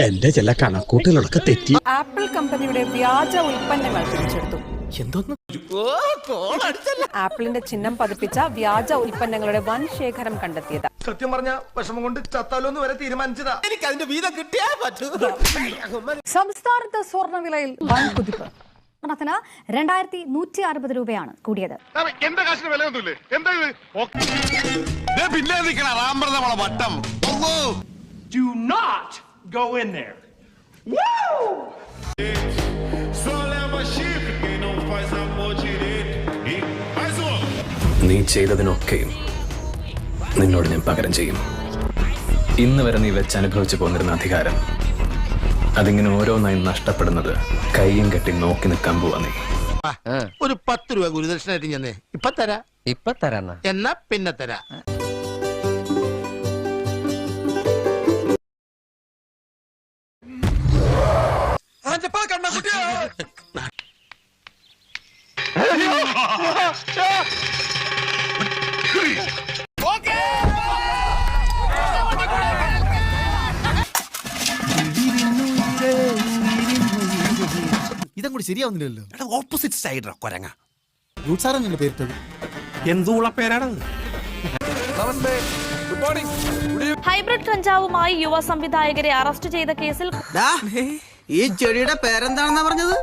എന്റെ ചില കണക്കൂട്ടലുകളൊക്കെ തെറ്റി. ആപ്പിൾ കമ്പനിയുടെ വ്യാജ ഉൽപ്പന്നങ്ങൾ പിടിച്ചെടുത്തു. ആപ്പിളിന്റെ ചിഹ്നം പതിപ്പിച്ച വ്യാജ ഉൽപ്പന്നങ്ങളുടെ വൻ ശേഖരം കണ്ടെത്തിയത്. സത്യം പറഞ്ഞ വിഷമം കൊണ്ട് ചത്താലോന്ന് വരെ തീരുമാനിച്ചതാ. എനിക്ക് അതിന്റെ വീതം കിട്ടിയാ പറ്റൂ. സംസ്ഥാനത്ത് സ്വർണ്ണവിലയിൽ വൻ കുതിപ്പ്. 2160 രൂപയാണ് കൂടിയത്. എന്റെ കാശിന് വിലയൊന്നുമില്ലേ? എന്താ പിന്നെ വട്ടം. Do not go in there. നീ ചെയ്തതിനൊക്കെയും നിന്നോട് ഞാൻ പകരം ചെയ്യും. ഇന്ന് വരെ നീ വെച്ചനുഭവിച്ചു പോന്നിരുന്ന അധികാരം അതിങ്ങനെ ഓരോന്നായി നഷ്ടപ്പെടുന്നത് കയ്യും കെട്ടി നോക്കി നിൽക്കാൻ പോവാ നീ. ഒരു 10 രൂപ ഗുരുദക്ഷിണായിട്ട് ഞാൻ ഇപ്പൊ തരാ എന്നാ പിന്നെ തരാ. ഇതങ്ങോട്ട് ശരിയാവുന്നില്ലല്ലോ. ഓപ്പോസിറ്റ് സൈഡ് കൊരങ്ങ സാറെന്നെ പേരിട്ടത് എന്തുള്ള പേരാണത്? ഹൈബ്രിഡ് കഞ്ചാവുമായി യുവ സംവിധായകരെ അറസ്റ്റ് ചെയ്ത കേസിൽ ഈ ചെടിയുടെ പേരെന്താണെന്നാ പറഞ്ഞത്?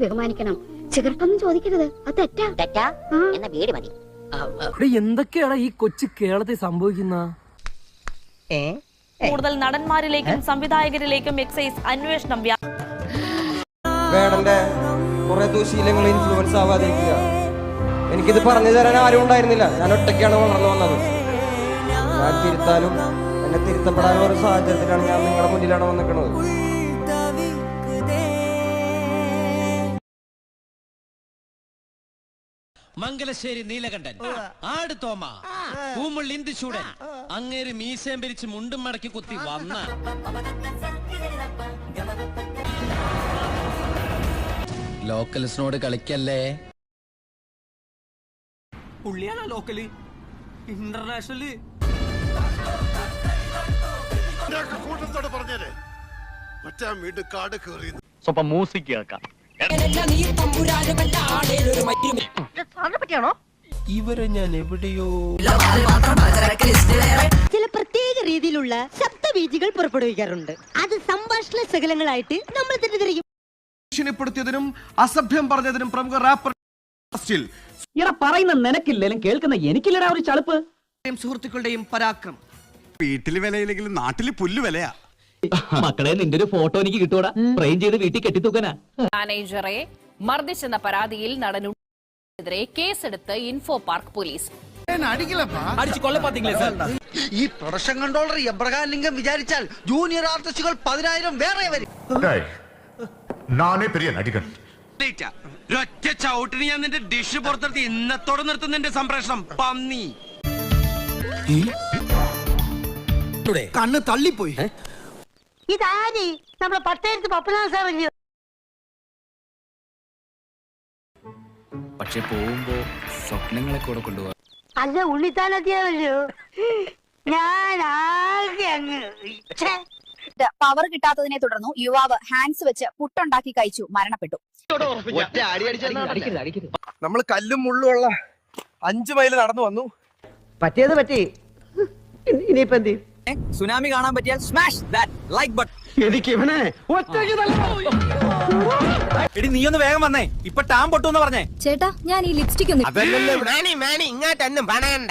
ബഹുമാനിക്കണം. സിഗരറ്റൊന്നും ചോദിക്കരുത്. അത് തെറ്റാ. എന്ന പേര് മതി. എന്തൊക്കെയാണ് ഈ കൊച്ചു കേരളത്തിൽ സംഭവിക്കുന്ന? കൂടുതൽ നടന്മാരിലേക്കും സംവിധായകരിലേക്കും എക്സൈസ് അന്വേഷണം. വേടന്റെ കുറെ ദുശീലങ്ങൾ ഇൻഫ്ലുവൻസ് ആവാതിരിക്കുക. എനിക്കിത് പറഞ്ഞു തരാൻ ആരും ഉണ്ടായിരുന്നില്ല. ഞാൻ ഒറ്റയ്ക്കാണ് വളർന്നു വന്നത്. ഞാൻ തിരുത്താനും എന്നെ തിരുത്തപ്പെടാനും ഒരു സാഹചര്യത്തിലാണ് ഞാൻ നിങ്ങളുടെ മുന്നിലാണ് വന്നിരിക്കുന്നത്. മംഗലശ്ശേരി നീലകണ്ഠൻ, ആട് തോമ, പൂമുൾ ഇന്ദുചൂടൻ, അങ്ങേര് മീശയും പിരിച്ച് മുണ്ടും മടക്കി കുത്തി വന്ന ലോക്കൽസിനോട് കളിക്കല്ലേ. പുള്ളിയാണോ ലോക്കല്? ഇന്റർനാഷണല് കൂട്ടത്തോട് പറഞ്ഞേ മറ്റേ വീട് കാട് കയറി സ്വപ്പം മ്യൂസിക് കേൾക്കാം. ഇവരെ ഞാൻ എവിടെയോ ചില പ്രത്യേക രീതിയിലുള്ള ശബ്ദബീജികൾ പുറപ്പെടുവിക്കാറുണ്ട്. അത് സംഭാഷണ ശകലങ്ങളായിട്ട് നമ്മൾ തെറ്റിദ്ധരിക്കും. ഭീഷണിപ്പെടുത്തിയതിനും അസഭ്യം പറഞ്ഞതിനും പ്രമുഖ റാപ്പർ പറയുന്ന നിനക്കില്ലേലും കേൾക്കുന്ന എനിക്കില്ലടാ ഒരു ചളുപ്പ്. സുഹൃത്തുക്കളുടെയും പരാക്രമം. വീട്ടില് വിലയില്ലെങ്കിലും നാട്ടില് പുല്ല് വിലയാ. മക്കളെ നിന്റെ ഒരു ഫോട്ടോ എനിക്ക് കിട്ടൂടാ. ഫ്രെയിം ചെയ്ത് വീട്ടിൽ കെട്ടിത്തൂക്കാനാ. മാനേജറെ മർദ്ദിച്ചെന്ന പരാതിയിൽ നടനെതിരെ കേസെടുത്ത് ഇൻഫോ പാർക്ക് പോലീസ്. ഈ പ്രൊഡക്ഷൻ കൺട്രോളർ എബ്രഹാം ലിംഗം വിചാരിച്ചാൽ ജൂനിയർ ആർട്ടിസ്റ്റുകൾ 10,000 വേറെ വരും. നാനേ പെരിയ നടികൻ. ഒറ്റ ചവിട്ടിന് ഞാൻ നിന്റെ ഡിഷ് പുറത്തെടുത്ത് ഇന്നത്തോടെ നിർത്തുന്ന സംപ്രേഷണം പന്നി. കണ്ണ് തള്ളിപ്പോയി. ഇതാരി നമ്മളെ പട്ടേരത്ത് പപ്പനാഥ സാറല്ലേ. പക്ഷെ പോകുമ്പോ സ്വപ്നങ്ങളെ കൂടെ കൊണ്ടുപോകാം. അല്ല ഉണ്ണിത്താനെത്തിയാവല്ലോ. ഞാൻ ആകെ അങ്ങ് പവർ കിട്ടാത്തതിനെ തുടർന്നു യുവാവ് ഹാൻഡ്സ് വെച്ച് പുട്ടുണ്ടാക്കി കഴിച്ചു മരണപ്പെട്ടു. നമ്മൾ കല്ലും മുള്ളുള്ള 5 മൈൽ നടന്നു വന്നു. പറ്റിയത് പറ്റി. ഇനിയിപ്പോ എന്ത്? സുനാമി കാണാൻ പറ്റിയാൽ സ്മാഷ് ദാറ്റ് ലൈക്ക് ബട്ടൺ. എനിക്ക് ഇവനെ എടി നീ ഒന്ന് വേഗം വന്നേ. ഇപ്പൊ ടാം പൊട്ടൂന്ന് പറഞ്ഞേ. ചേട്ടാ ഞാൻ ഈ ലിപ്സ്റ്റിക് ഒന്ന് ഇങ്ങോട്ടൊന്നും പണയണ്ട.